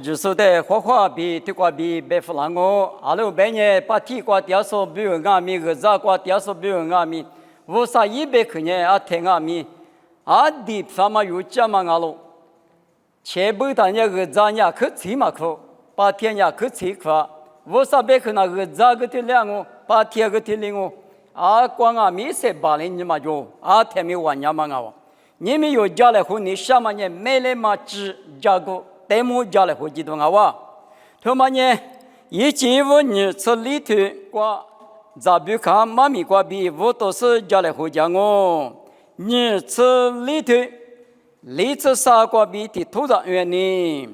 就是的花花比地瓜比白弗朗哦，阿鲁白年把地瓜雕塑比如阿米个杂瓜雕塑比如阿米，我啥一百块钱啊听阿米，阿地什么有这么阿鲁，前不单呀个杂呀可起嘛可，把天呀可起可，我啥白可那个杂个天亮哦，把天个天亮哦，啊光阿米是巴林你嘛就啊天没完呀嘛阿，你们有家来和你什么呢？没来嘛只家个。带木家来回几多啊？他妈呢？以前我你吃里头瓜，咋不看妈咪瓜比我都是家来回家哦。你吃里头，里吃啥瓜比的土壤园呢？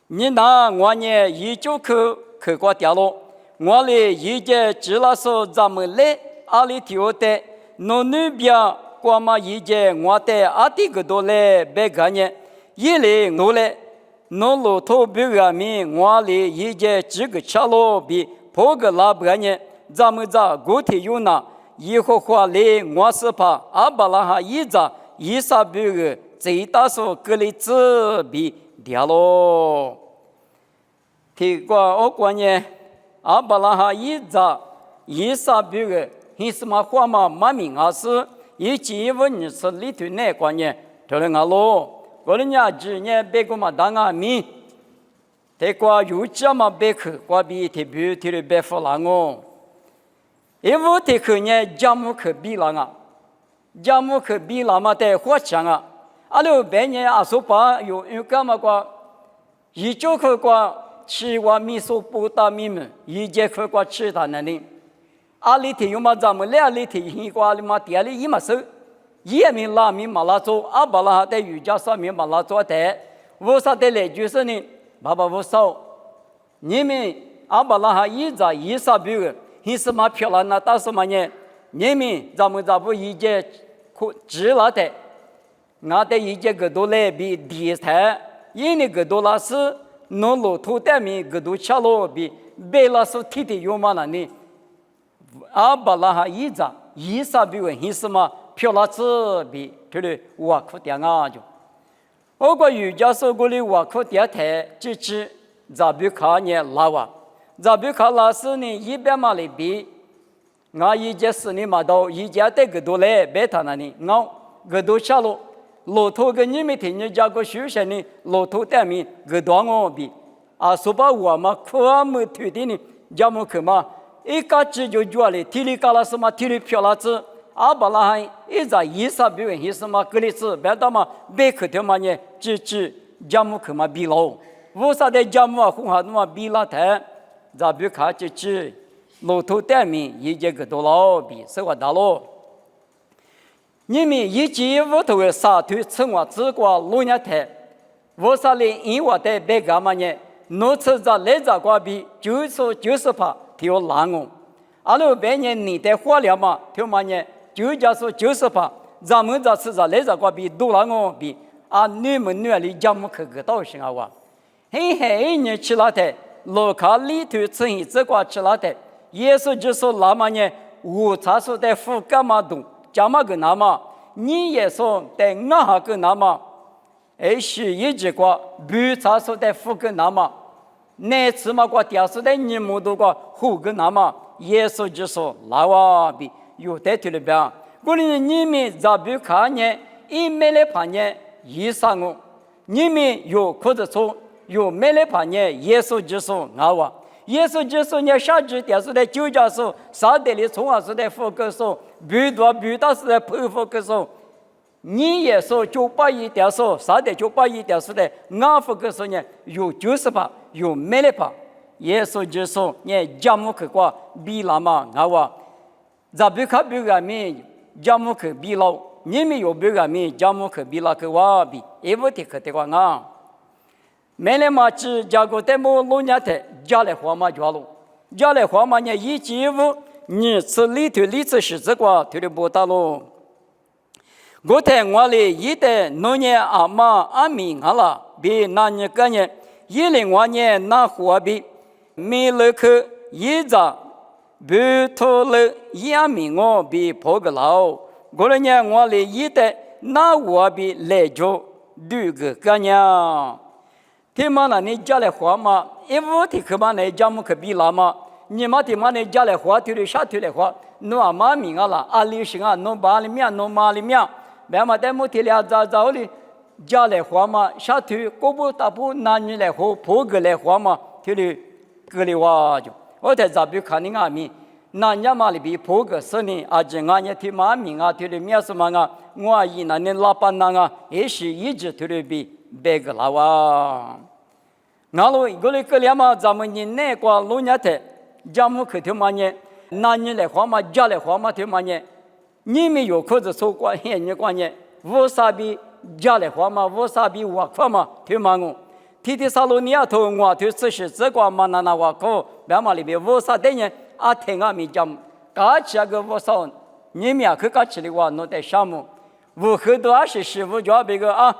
你拿我呢？一就去瓜掉了，我嘞一节知了说咱们来阿里头的，农那边瓜嘛一节我的阿弟个多嘞别干呢。一来我来，农路头比阿米，我来一节这个车路比破个拉不呢？咱们在古天有那，以后话来我是怕阿巴拉哈一扎一啥比个最大数格里子比掉喽。提过我关呢，阿巴拉哈一扎一啥比个，你什么话嘛？马明阿是一几问你是里头那关呢？这里阿喽。过了年之年别个嘛当阿米，te qua yu chama bek qua bi te bu te be folango evo te khnya jamu kh bi langa jamu kh bi lama te hwa changa alo be nya asopa yu kama qua yi cho kh qua chi wa mi so pu ta mi me yi je kh qua chi ta na ni ali te yu ma jamu le ali te hi qua ali ma ti ali yi ma so ye mi la mi ma la zo a ba la de yu ja sa mi ma la zo de wo sa de le ju se ni爸爸，我说，你们阿巴拉哈一扎一啥比个，你是嘛漂亮那打什么呢？你们咱们不一节可值了的，俺的一节个多来比第台，因为个多拉是农路土地面个多吃路比白拉是天天有嘛那呢？阿巴拉哈一扎一啥比个，你是嘛漂亮子比，对不对？我可点啊就。我个瑜伽说过的我可电台支持咋不看呢拉哇咋不看拉是呢一百码的比俺一节是呢嘛到一节的个多来别谈了呢俺个多下路骆驼跟你们听你讲个休息呢骆驼对面个多我比啊说把我嘛可没推的呢讲么可嘛一个字就做了体力干了什么体力漂亮子阿巴拉罕一在一啥表现什么格里斯别的嘛别克的嘛呢支持加木克嘛比老我啥的加木啊红哈嘛比拉台咋别看支持骆驼对面一节个多老比是我大喽你们一节屋头的沙土称我只管路亚台我啥的因我的别干嘛呢农村在来咋瓜比90%提我难哦阿拉别年你的花了嘛听嘛呢就叫说90%，咱们这是在来这个比多了我比啊，你们女的家母可个到行啊哇，嘿你吃了的，老卡里头吃一这个吃了的，耶稣就说那么呢，我查说的福干嘛动，干嘛个那么，你也说的俺哈个那么，哎是一句话，不查说的福个那么，那次嘛个第二次的你们都个福个那么，耶稣就说那哇比。有在这里边，过年你们咋不看呢？一买来盘呢，一上午，你们有或者说有买来盘呢，耶稣就说俺哇，耶稣就说你下句电视的就叫说，啥的里从是在福克说，不到是在佩服克说，你也说就把一点说，啥的就把一点说的，俺福克说呢有90%，有买来盘，耶稣就说你家母去过比那么俺哇。咋不看别个面，家母可比老，你们有别个面，家母可比那个娃比，也不得可得个啊。没来嘛只家个在么老年的，家来花嘛家喽，家来花嘛呢一季五，你吃里头里吃十字瓜，头的不大喽。我在我里一代农年阿妈阿米阿拉，比那年个年，10年那货币，没了去一张。不托了亚米我比破个老，过了年我里一代那我比来着六个干娘，天嘛那你家来花嘛，一屋的可嘛那家么可比拉嘛，你嘛的嘛那家来花，头里下头来花，侬阿妈命啊啦，阿里生啊，侬爸里面，侬妈里面，别嘛在么的俩早里家来花嘛，下头过不大不男女来花，婆个来花嘛，头里个里哇就，我在这边看你阿米，那家嘛里比婆个是呢，阿姐俺也听妈命啊，头里面什么啊，我姨那你老板那啊，也是一直头里比。别个老啊，俺罗一个里个两嘛，咱们人那个老年的，家母去听嘛呢，男人来花嘛，家来花嘛听嘛呢，你们有可是说过嘿，你讲呢，为啥比家来花嘛，为啥比我花嘛听嘛我，天天沙罗尼亚头我头只是这个嘛那我靠，别嘛里边为啥的呢？啊听啊咪讲，搞起个为啥？你们也去搞起的话，侬在项目，我很多还是师傅叫别个啊。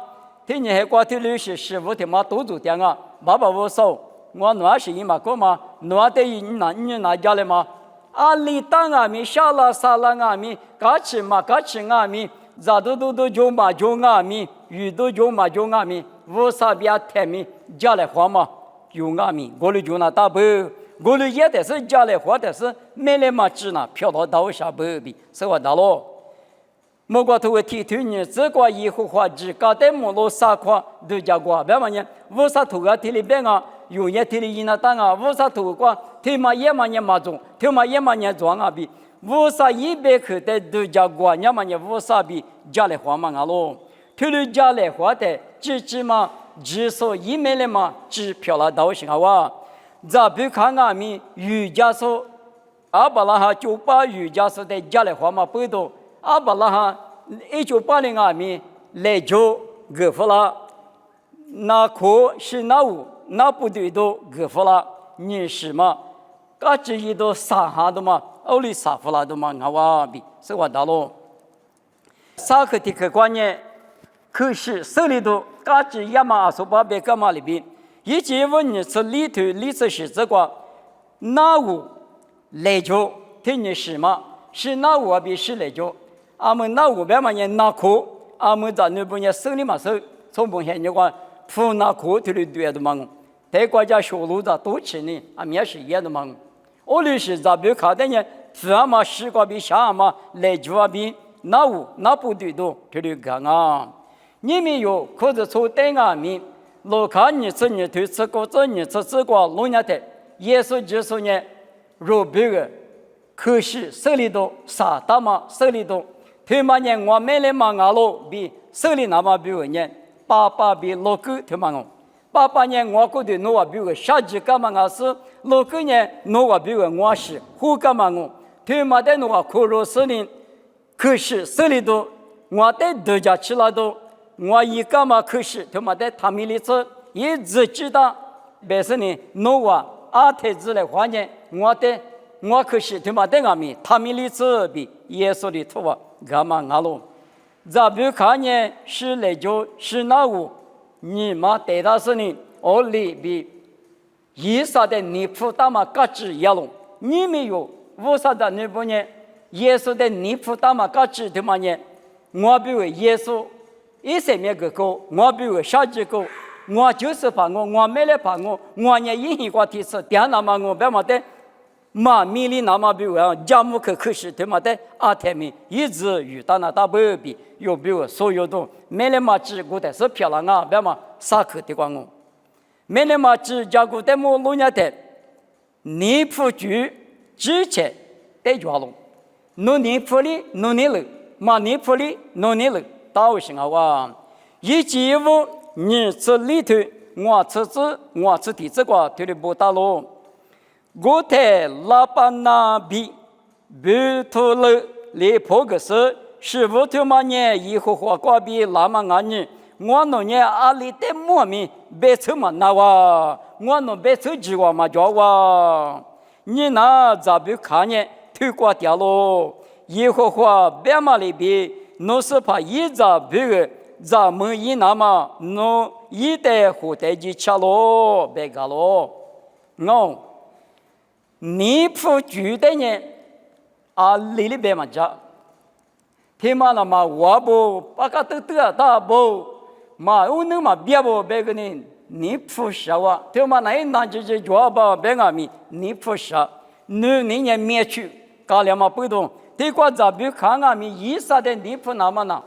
天年还挂头律师师傅他妈都做点啊，爸爸我说我哪是伊嘛个嘛，哪得你拿家来嘛？阿里当阿米下拉沙拉阿米，嘎起嘛嘎起阿米，咋都就嘛就阿米，鱼都就嘛就阿米，我啥别太米家来花嘛就阿米，我哩就那大不，我哩也得是家来花的是没来嘛只那飘到刀下不比，是我大咯。莫过头为提头呢，这个以后话只搞得莫罗啥块都加过，别嘛呢，为啥头个提里边啊，有些提里伊那当啊，为啥头个提嘛也嘛呢嘛种，提嘛也嘛呢装啊比，为啥一百口的都加过，要么呢为啥比家里花嘛啊咯？提里家里花的，只嘛只说一没了嘛，只漂了到行啊哇，咱不看啊咪瑜伽说，阿巴拉哈就把瑜伽说的家里花嘛不多。阿巴拉哈1980阿米来就格弗拉，那可是那五那部队都格弗拉，你是嘛？噶这一都撒哈的嘛，奥里撒弗拉的嘛，俺娃比是我大咯。萨克的客观呢，可是手里头噶这也嘛阿苏巴别干嘛里边，以前问你是里头里头是这个那五来就听你是嘛？是那五比是来就。阿们那500万年拿苦，阿们在那边也手里嘛手，从不现你讲付拿苦头里对的嘛，在国家学路的多钱呢，阿们也是一样的嘛。我哩是在别看的呢，付嘛10个比下嘛来就比那5那不对多头里干啊。你们有可是从对阿们，老看你吃你头吃过这你吃过老年的，耶稣就说呢，若别个可是手里头啥大嘛手里头。他妈呢，我买来嘛阿罗比手里那么比我呢，爸爸比老狗他妈我，爸爸呢我觉得侬比我下几干嘛阿是，老狗呢侬比我是虎干嘛我，他妈的侬可罗斯呢，可是手里头我在度假去了都，我一干嘛可是他妈的他们里头一直知道，别是呢侬阿太子来花呢，我可是他妈的阿米，他们里头比耶稣里头啊。干嘛阿罗？咱不看呢，是来就是那五，你嘛对他是呢，我里比以啥的你负担嘛各自一样，你没有为啥的你不呢？耶稣的你负担嘛各自的嘛呢？我比为耶稣一些面个高，我比为下几个，我就是怕我没来怕我呢一个提示，点那么我别么的。嘛，米里那么比如家母可是他妈的阿太米一直遇到那大不比，又比如所有都没那么只顾的是漂亮啊，别嘛啥可的光我，没那么只家顾的么路年的，你不举之前得抓拢，你不里你了，嘛你不里你了，到行啊哇，一几乎你这里头我这地这个对的不大咯。我在拉巴那比不图了里破个事，是否他妈呢？以后花瓜比拉玛安呢？我弄呢阿里的莫名别出嘛那哇，我弄别出几万嘛叫哇，你那咋不看呢？推过掉咯，以后花别嘛里比，侬是怕一咋不个咋么一那么侬一代后代就吃咯，别个咯，我。你不觉得呢？啊，里边嘛讲，天嘛那么我不把个都得大不，嘛我能嘛别不别个呢？你不杀我，对嘛？那那就是抓吧，别阿咪，你不杀，你也灭去，搞了嘛不懂。对过咋比看阿咪，一杀的你不那么那，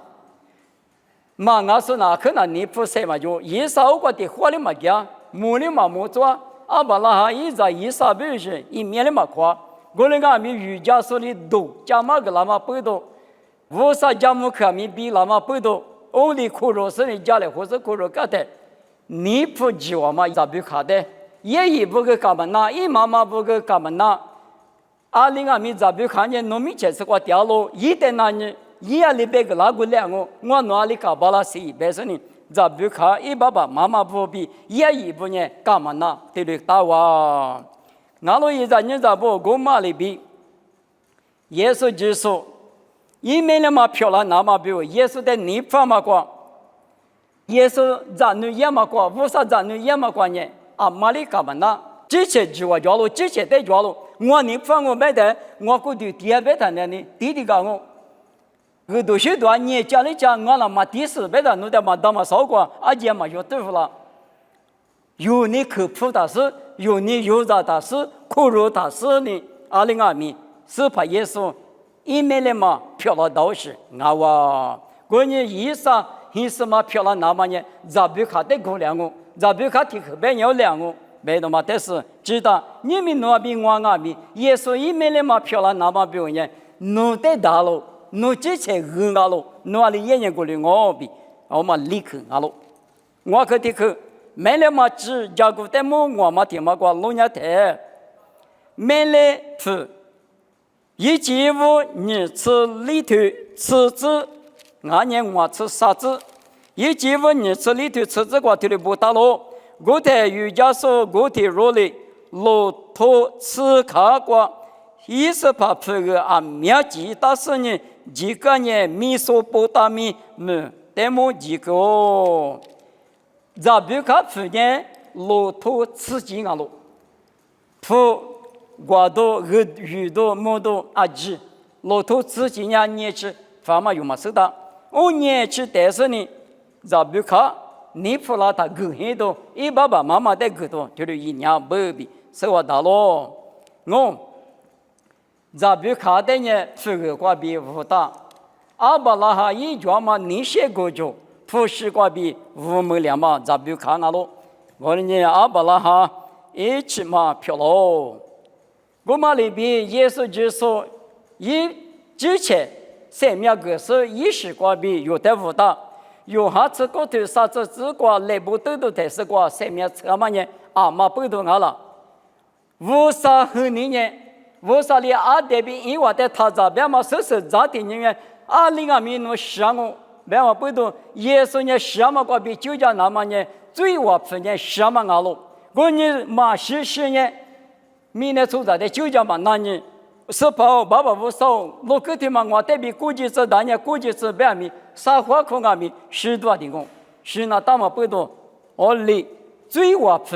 嘛我说那可能你不杀嘛就一杀我的活的嘛家，木的嘛木做，阿巴拉哈一杀不是一面的嘛夸，我那个阿咪瑜伽说的多，加嘛个那么不懂，无啥加木可咪比那么不懂。我的苦肉是你家里或是苦肉干的，你不知我嘛咋不看的？也不个干嘛那，一妈妈不个干嘛那？阿里阿米咋不看见？农民节是个掉落，一点那呢，一阿里别个那个两我哪里搞巴拉西，别说你咋不看？一爸爸妈妈不比，也不呢干嘛那？对对打哇！俺老一在你咋不过马里比？耶稣就说。一面的嘛漂亮，那么比如耶稣的泥法嘛过，耶稣咱女也嘛过，无啥咱女也嘛过呢？啊，马里干嘛呢？之前就我教了，之前在教了，我泥法我没得，我估计第二别谈的呢，弟弟讲我都许多年家里讲我那嘛第四别谈，弄得嘛当嘛烧过，阿姐嘛就对付了，有你口普大师，有你有啥大师，苦肉大师呢？阿里阿米是怕耶稣。一面的嘛漂亮都是我哇，关键一啥意思嘛漂亮那么呢？咋不看得过两个？咋不看提可别有两个？没得嘛，但是知道你们那边我那边，耶稣一面的嘛漂亮那么比如呢，弄得大了，弄之前很大了，弄里眼睛过来我比，我嘛立刻阿了，我可提可没了嘛只加个的么我嘛听嘛过弄伢台，没了不。一季五你吃里头吃子，俺年我吃啥子？一季五你吃里头吃子，我头里不打咯。我在瑜伽说，我在罗里骆驼吃卡瓜，一是怕这个啊苗吉大师呢，几个呢米索波大米么，得么几个？咋不看这呢？骆驼吃几个咯？不。瓜多、鱼多、木多、阿吉，骆驼自己家年吃，反嘛有嘛是的。我年吃但是呢，咋不看？你不拉他狗很多，一爸爸妈妈的狗多，就是一年不比，是我大咯。我咋不看的呢？这个瓜比不大。阿巴拉哈一讲嘛，你写过就，不是瓜比五毛两嘛，咋不看啊咯？我呢阿巴拉哈一起嘛漂咯。我们里边耶稣就说，之前3秒个是一时瓜比有的不大，有下次过头啥子只瓜来不都才是瓜3秒车嘛呢？啊嘛不都好了，无啥和你呢？无啥哩阿这边因为在他这边嘛，是咋的人员阿里阿米诺想我，别嘛不都耶稣呢想嘛瓜比就叫那么呢，最我父呢想嘛阿罗，我呢嘛是呢。明年出在的就叫嘛，那你是跑爸爸不少，我个天嘛，我这边估计是大年估计是别米，啥花空阿米10多的工，是那大嘛不多，我里最瓦普，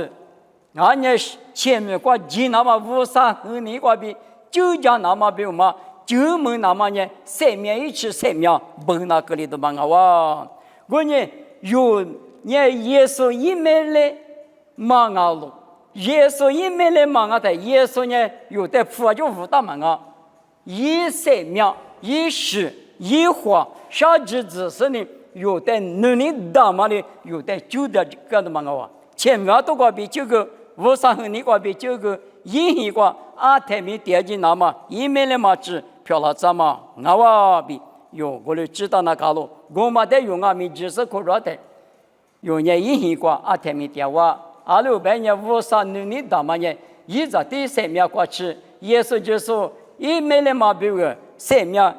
俺年前面挂几那么五三和你挂比，就叫那么比嘛，就没那么呢，3面一起3面，不那个里头嘛哇，我呢有耶稣一面嘞，嘛阿路。耶稣一面来忙啊的，耶稣呢有的佛就无大忙啊，一3秒、一时、一花，啥子只是呢？有的能力大嘛的，有的就的干的忙啊。前面都挂比这个，无啥和你挂比这个，一挂阿台米点进那么一面来嘛只漂亮怎么？那哇比有我就知道那个了，我们的用啊米就是可热的，有呢一挂阿台米点哇。阿六百年无啥能力大嘛呢？一直第3秒过去，耶稣就说：一没了嘛，比如3秒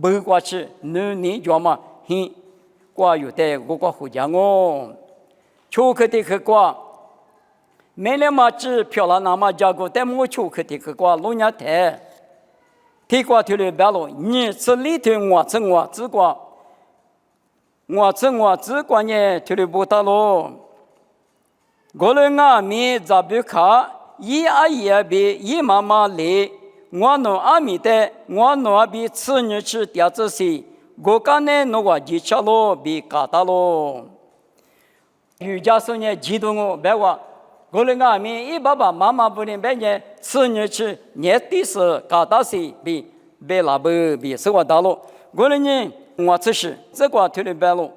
不过去，能力叫嘛，很过有的我过回家哦，巧克力去过，没了嘛只漂亮那么加个，但我巧克力去过，老娘太，提过头了白了，你吃里头我吃我只过，我吃我只过呢，头了不大咯。我们阿弥咋不看？一阿爷比一妈妈来，我弄阿弥的，我弄阿比吃你吃点子些，我刚才弄个几吃咯，比嘎达咯。瑜伽说呢，基督我白话，我们阿弥一爸爸妈妈不能白呢，次日去年底是搞大事比白那不比生活大路，我们呢我此时这个推的白路。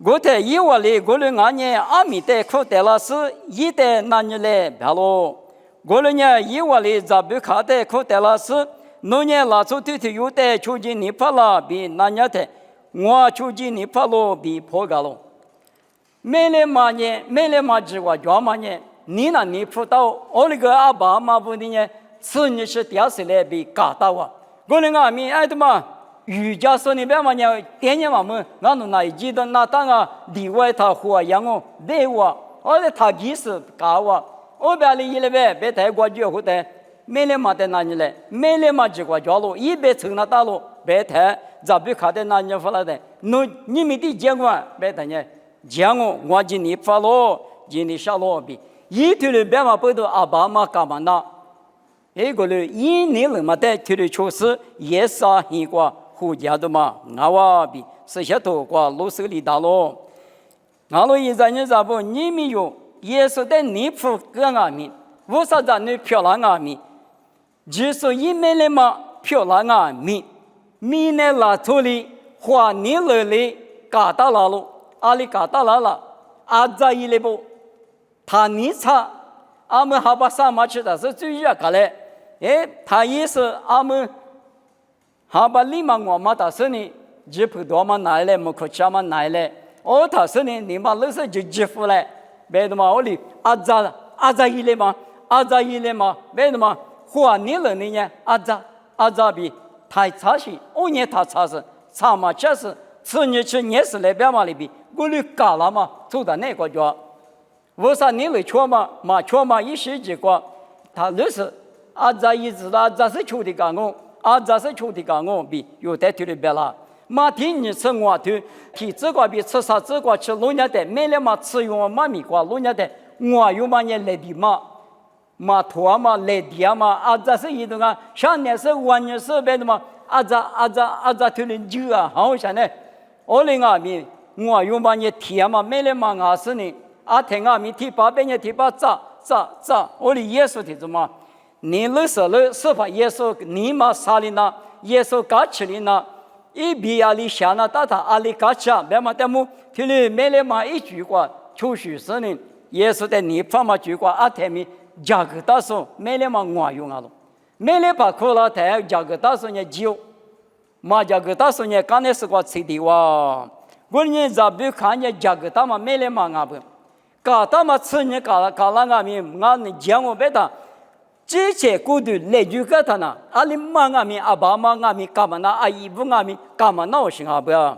我在以往里，我们阿年阿弥的苦得了是一代那年来白路，我们呢以往里咋不看的苦得了是，农年拉出对有的出进你怕了比那年的，我出进你怕了比破个路。每年嘛年，每年嘛只我专嘛年，你那你不到，我那个阿爸妈不的呢，次日是第二次来比搞到啊，我们阿弥爱的嘛。瑜伽说你别嘛呢，点年嘛么，俺们那一记得那当啊，里外他活养哦，对我，我的他其实搞我，我别里一来别太过绝乎的，每年嘛在那里来，每年嘛只过交路，一别成了大路，别太咋不看的那年发来的，你们的监管别太呢，监我今年发了，今年下了比，一天的别嘛不都阿爸妈干嘛呢？一个人一年了嘛的，天的确实也是很过。胡家的嘛，俺娃比是些头瓜老手里大咯。俺老一在你咋不？你们有耶稣的尼普跟俺们，为啥子你漂亮俺们？就是因为你嘛漂亮俺们，米呢拉土里花你那里嘎达拉路，阿里嘎达拉了，阿扎一里不，他尼差，俺们还把啥嘛吃的是最热个嘞？他也是俺们。哈巴里嘛，我嘛打算呢，吉普多嘛来了，木克恰嘛来了，我打算呢，你嘛老是就吉普来，别的嘛我哩阿扎一类嘛，别的嘛，花你了呢阿扎比太差些，我年他差是差嘛确实，次年去年是来边嘛里比，我哩搞了嘛，走到那个家，为啥你来缺嘛一时结果，他那是阿扎一直阿扎是求的干工。阿扎是求的讲我比有的推的别了，马天你吃我推，提这个比吃啥这个吃老年的，没了嘛吃用嘛米瓜老年的，我有嘛也来的嘛拖嘛来的嘛，阿扎是一种啊，上年是晚年是别的嘛，阿扎推的酒啊，好像呢，我哩阿米我有嘛也提嘛，没了嘛阿是呢，阿听阿米提八百年提八咋，我哩耶稣提什么？你那时候是把耶稣你嘛杀了呢？耶稣搞起来呢？一比阿里下那大他阿里搞起啊，别嘛得么？听你没来嘛一句话，就是说呢，耶稣的你发嘛句话阿天咪价格大说没来嘛我用啊了，没来把苦了台价格大说呢酒，嘛价格大说呢刚才是个吃的哇，我呢咋不看呢价格大嘛没来嘛我不，搞大嘛吃呢搞了俺们俺呢讲我别的。这些孤独来就个他呢，阿里妈阿米阿爸妈阿米干嘛呢？阿姨夫阿米干嘛呢？我想啊不要，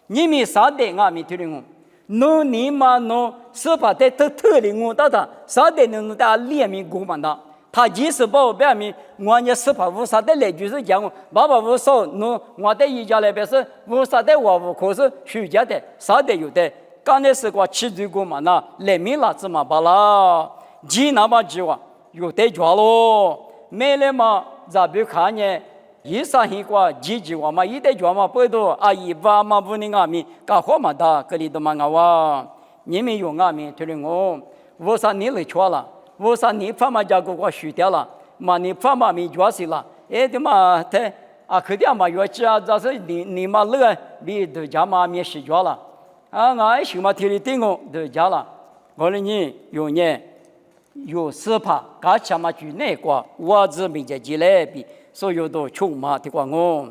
你们啥的阿米听我，侬你妈侬是把在特里我到他啥的侬在里面过嘛的，他即使把我表明我也是把无啥的来就是讲我爸爸无说侬我在一家来表示无啥的我无可是虚假的啥的有的，刚才是个吃这个嘛那来明了怎么办啦？几那么几话。有得着咯，没了嘛？咋不看呢？一上一个几句话嘛，一得着嘛，不多啊！一把嘛不能阿米，干活嘛的，这里都嘛哇！你们有阿米对我，为啥你来错了？为啥你爸妈家给我输掉了？嘛你爸妈没着死了？的嘛，他啊，肯定嘛有这这是你嘛那个比都家嘛没睡着了啊！俺兄嘛听你对我都家了，我说你有呢。有司法，噶起嘛就那个，我只没在进来比所有的穷嘛的话我，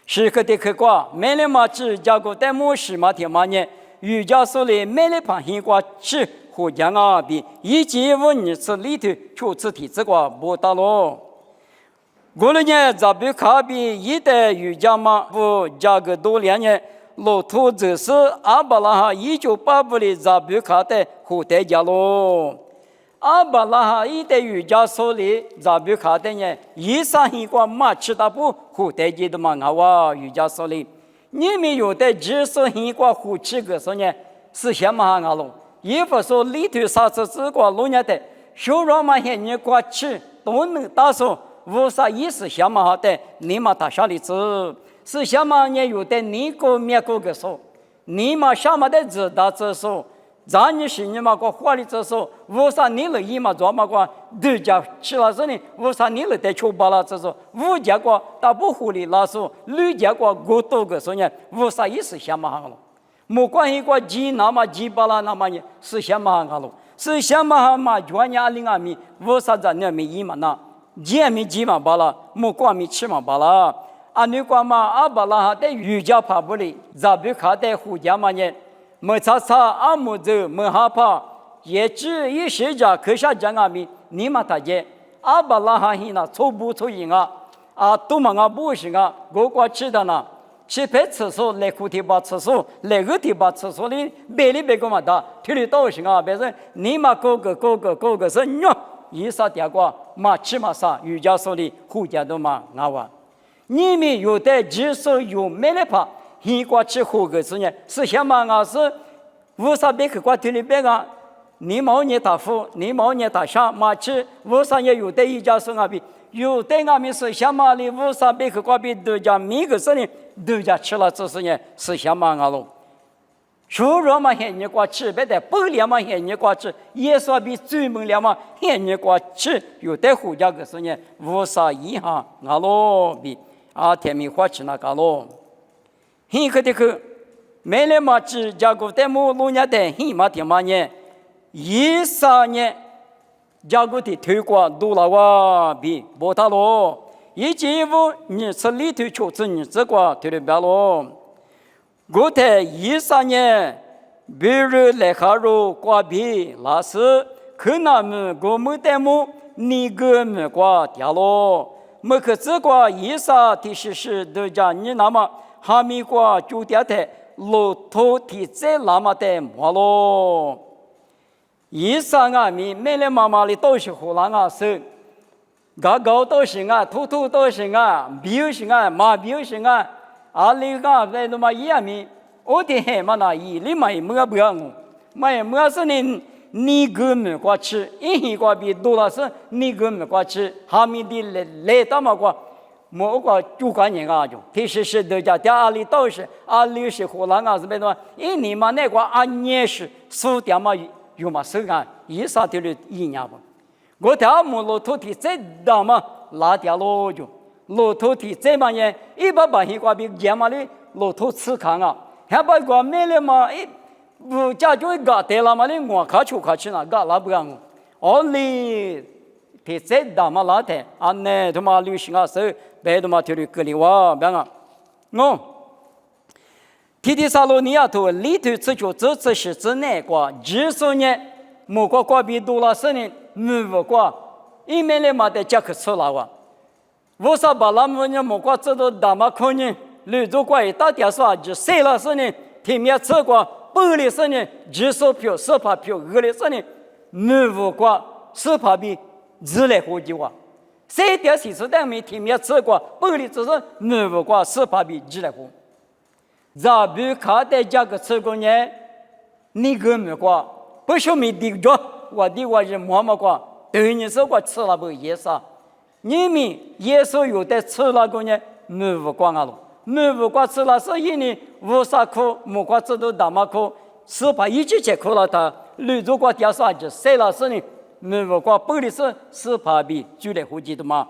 时刻的客观，没了嘛只加个在某时嘛的嘛呢，瑜伽所里没了旁现过吃和讲啊比，以及问你是里头确实提这个不大咯。我了呢，咋不卡比一代瑜伽嘛不加个多两年。老土就是阿巴拉哈1985里咋不卡的后代家咯？阿巴拉哈一代瑜伽所里咋不卡的呢？以上一个马吃大不后代家的嘛？我瑜伽所里，你们有的只是一个后期个说呢，是什么啊？咯？一不说里头啥子这个老年的，修罗马些你过去都能打说，无啥意思什么的，你嘛打下里子。是什么呢？有的你个面个说，你嘛什么的知道这说，让你是你嘛个法律这说，为啥你了一嘛做嘛个都家吃了是呢？为啥你了得求巴了这说？五家个大不狐狸拉说，六家个过多个说呢？为啥也是想嘛了？没关系个鸡那么鸡巴了那么呢？是想嘛了？是想嘛专业领阿米，为啥在那米一嘛那？鸡米鸡嘛巴了，没关米吃嘛巴了。啊，你讲嘛，阿巴拉哈的瑜伽爬不里，咋不看的胡家嘛呢？没查查阿木走，没害怕，也只一时家可下讲阿米，你嘛大姐，阿巴拉哈hin那错不错赢啊？啊，都嘛啊不行啊，我过吃的呢，去拍厕所来哭提把厕所，来个提把厕所里别里别个嘛的，体里都行啊，别说你嘛个是喏，一啥点过嘛吃嘛啥，瑜伽所里胡家都嘛啊哇。你们有的只是有没来怕，一过去后个是呢，是想嘛啊是，为啥别去过体里边啊？你毛年大富，你毛年大上，嘛去为啥也有的一家是阿比，有的阿米是想嘛哩，为啥别去过比都家每个是呢，都家吃了这是呢，是想嘛啊喽。除了嘛现你过去，别的不了嘛现你过去，也说比专门了嘛现你过去，有的胡家个是呢，为啥一下啊喽比。啊，天命花去那个咯，很可的去，没来嘛只加个的么路年的，很嘛天嘛呢，13年，加个的推广都了哇比不大咯，一进屋你是里头求子你这个推的别咯，我的13年，比如来哈罗挂比那是，可那么我们的么你个么挂掉咯。没可这个一啥的是都讲你那么还没过酒店的路途的在那么的么咯？一啥啊咪没来妈妈的都是湖南啊是，高都行啊，土都行啊，比行啊，马比行啊，啊里个在那么一样咪，我的海嘛那一里嘛也没不要我，嘛也没是呢。你个没过去，一个比多了是你个没过去，下面的来到嘛个，某个主管人啊就，其实是都家阿里都是阿里是湖南啊是别的，因你嘛那个阿年是数点嘛有嘛手干，一啥的了一年不，我条木骆驼的再大嘛拉掉了就，骆驼的再嘛呢，一把一个比野嘛的骆驼吃看啊，还把个买了嘛一。不，家就搞得了嘛？你我卡去那搞那不干我，哦哩，他再大嘛拉的，安呢他妈流行啊是，别他妈条里隔离哇，别个，我，提提萨罗尼亚头里头只就这是指哪个？就是呢，某个国比多了是呢，某个，一面的嘛的加克吃了哇，为啥把那么呢某个这都大嘛可能，绿洲国一大点说就谁了是呢？天面吃过。本来是呢，只手票、手帕票，二来是呢，没无过手帕比自来火计划。这点其实咱们听没吃过，本来只是没无过手帕比自来火。咱不看的这个吃过呢，你个没过，不说没地着，我的我是妈妈过，对你说过吃了不也是？你们也是有的吃了过呢，没无过啊喽。没不管吃了是因为无啥苦，没管吃都大嘛苦，是把一起吃苦了他，绿如果掉下去晒了是呢，没不管本来是怕比就来呼吸的嘛，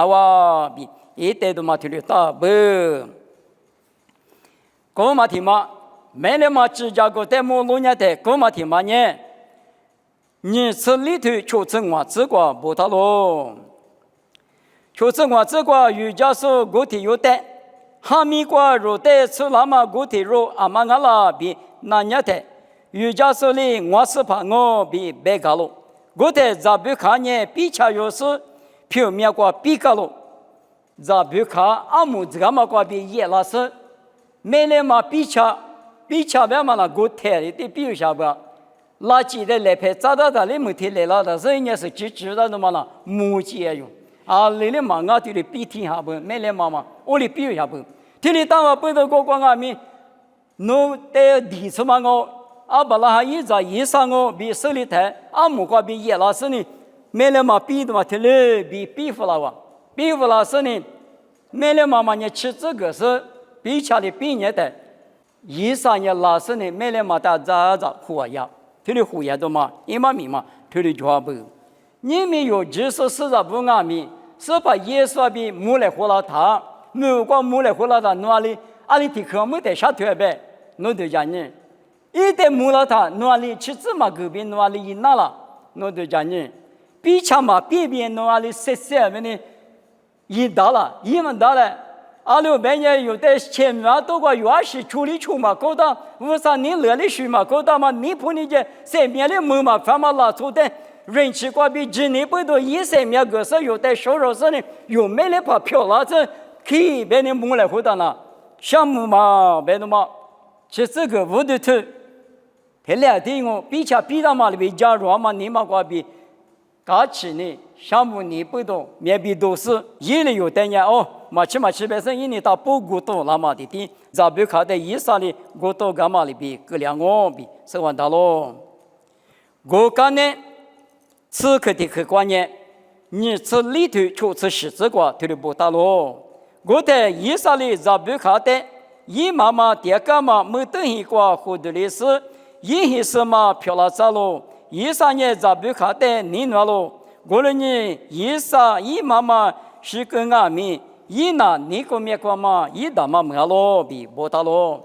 哇比一代都嘛听得到不？哥嘛听嘛，没了嘛只家个在马路上的哥嘛听嘛呢，你吃里头就成我这个不他喽，就成我这个瑜伽手个体有的。哈密瓜肉的吃那么古体肉阿妈阿拉比那年的，瑜伽手里我是怕我比别个喽，我的咋不看呢？比恰有时表面瓜比个喽，咋不看阿木这个嘛瓜比也拉是，没来嘛比恰别嘛那古体的比下不，垃圾的来拍咋的里没提来了的，人家是知道的嘛那木鸡用。啊，你的妈啊，对你比天下不？没来妈妈，我的比下不？听你当我背着个光阿米，侬在地处嘛我，阿巴拉哈一早一上我比手里抬，阿木瓜比叶老师呢，没来嘛比的嘛，听你比服了哇，比服老师呢，没来妈妈呢吃这个是比起来比年的，以上也拉是呢，没来嘛大咋活呀？他的活呀都嘛，一嘛米嘛，他的全部。你们有40不安米，是把耶稣比木来活了他，没光木来活了他哪里？阿里提克没得啥特别，侬都讲呢。一旦木了他哪里吃芝麻隔壁哪里一拿了，侬都讲呢。比强嘛边边哪里塞呢？一到了，一们到了。阿六半夜有的前面都个原是处理出嘛，搞到无啥你乐的水嘛，搞到嘛你不理解三面的门嘛，反嘛拉出的人气挂比今年不多一三面个是有的收入是呢，有没来把票拿着去别人门来回答了，项目嘛别的嘛，其实这个无的头，他俩的我比起比到嘛里边加入嘛，你嘛挂比。搞起呢，项目你不懂，面壁都是一里有的人哦，马起百姓一年到不古多那么的地，咋不看的以上的古多干嘛里边各两个比是完大喽。我讲呢，此刻的客观呢，你此里头就是十字架头的不大喽。我在以上的咋不看的，一妈妈爹干嘛没等一个活的历史，一些什么漂了走喽。以上也咋不看的你那喽？我了你以上一妈妈是个阿米，一那你个面光嘛，一大妈没喽比不大喽。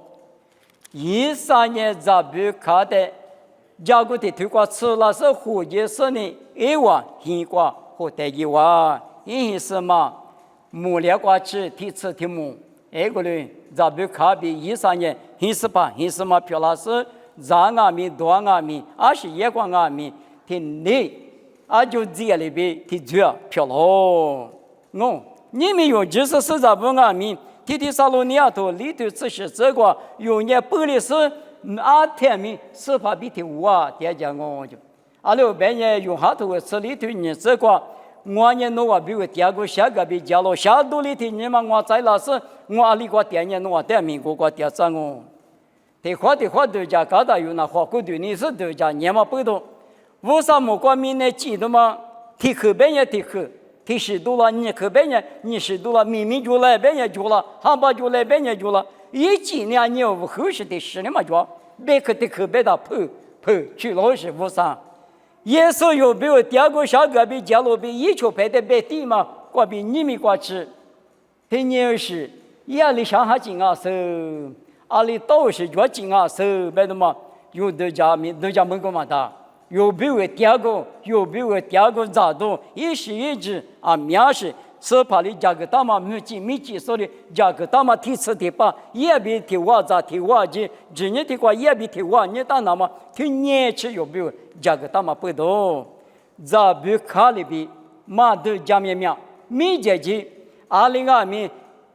以上也咋不看的？家国的推广吃了是火箭是呢，一万一挂或带一万，一什么木料挂起提吃提木，一个人咋不看比以上也一十八一什么漂亮是？让阿米多阿米，而是夜光阿米，听你，啊就这里边听着漂亮。我你们有40不阿米，提萨罗尼亚头里头这些这个有年玻璃是阿天米是怕比提哇，爹讲我就，阿六半夜用哈头这里头你这个。我呢，我比如第二个下个比加了下多里头，你嘛我在那是我阿里个第二年我第民国个第三个。的话都讲高大有那话过对你是都讲年嘛不懂，为啥么光明呢记得吗？提后边也提后，提10度了，你后边也你10度了，明明就来边也就了，航班就来边也就了，一几年你无后是的10年嘛就，别个的后边的跑去老是为啥？也是有比如第二个小个比加罗比一球拍的白地嘛，过比你们过去，他年是压力上下紧啊是。阿里都是越紧啊，手别的嘛，有的家门口嘛的，有比如第二个咋多，一时一直啊，面是怕你价格大嘛，没几说的价格大嘛，提次提把也比提我咋提我去，今年提过也比提我，你当那么提年吃有比如价格大嘛不多，咋比卡里比嘛都家面没解决，阿里阿米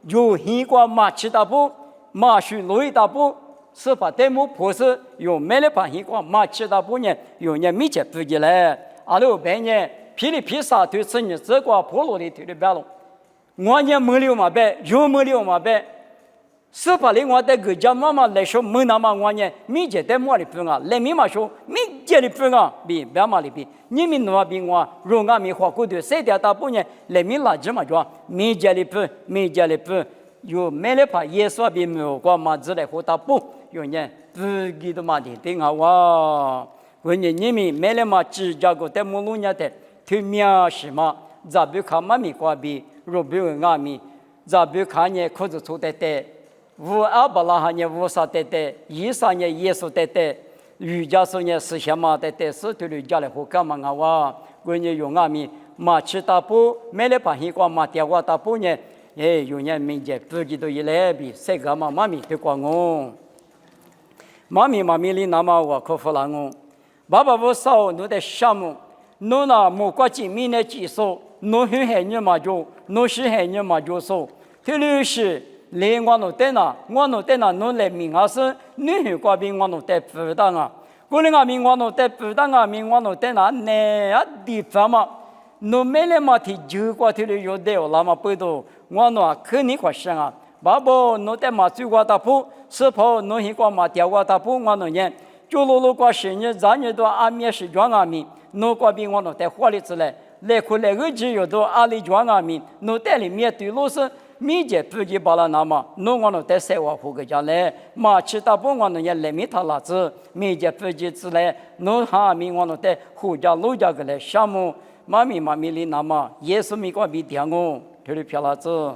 有很过嘛吃大不。马去路易大步是把对木婆是有没了把一个马去大步呢？有人没接不进来，阿六半年噼里噼沙对此呢，这个破路的推的白了，我呢没了嘛白，又没了嘛白，是把另外的个家妈妈来说没那么我呢没接在么里分啊，来没嘛说没接的分啊，比白嘛里比，你们那边我若俺没花过的谁的大步呢？来没垃圾嘛就没接的分。有没了怕耶稣比没有过嘛？之类或大不有人不记得嘛的定啊哇！问你们没了嘛？只叫个在马路上的推面是嘛？咋不看嘛？没过比若不有阿米，咋不看呢？裤子穿的无阿巴拉汉呢？无啥的以上呢？耶稣的瑜伽说呢？思想嘛的是对人家来或干嘛啊哇？问你用阿米嘛？吃大不没了怕一个嘛？电话大不呢？有人民间自己都一来比谁个妈咪对光我，妈咪里那么我可服了我，爸爸我少弄的项目，弄那木瓜精明的技术，弄很海你嘛就，弄是海你嘛就说，特别是连我弄在那弄来明啊是，你很瓜比我弄在不当啊，过来我明我弄在不当啊，明我弄在那那地方嘛。侬没来嘛？提9个头的有的哦，那么不多。我那肯定快生啊！爸爸，侬在嘛最过大铺，是跑侬一个嘛调过大铺，我那年就路过生日，咱年多阿面是装阿面，侬过比我那在火里子来，来回来个只有多阿里装阿面，侬在里面对路是米姐自己把了那么弄我们在生活户个家来马吃到不我们也来米他拉子米姐自己之来弄哈米我们在户家路家个来项目妈咪里那么耶稣米个比点我这里漂拉子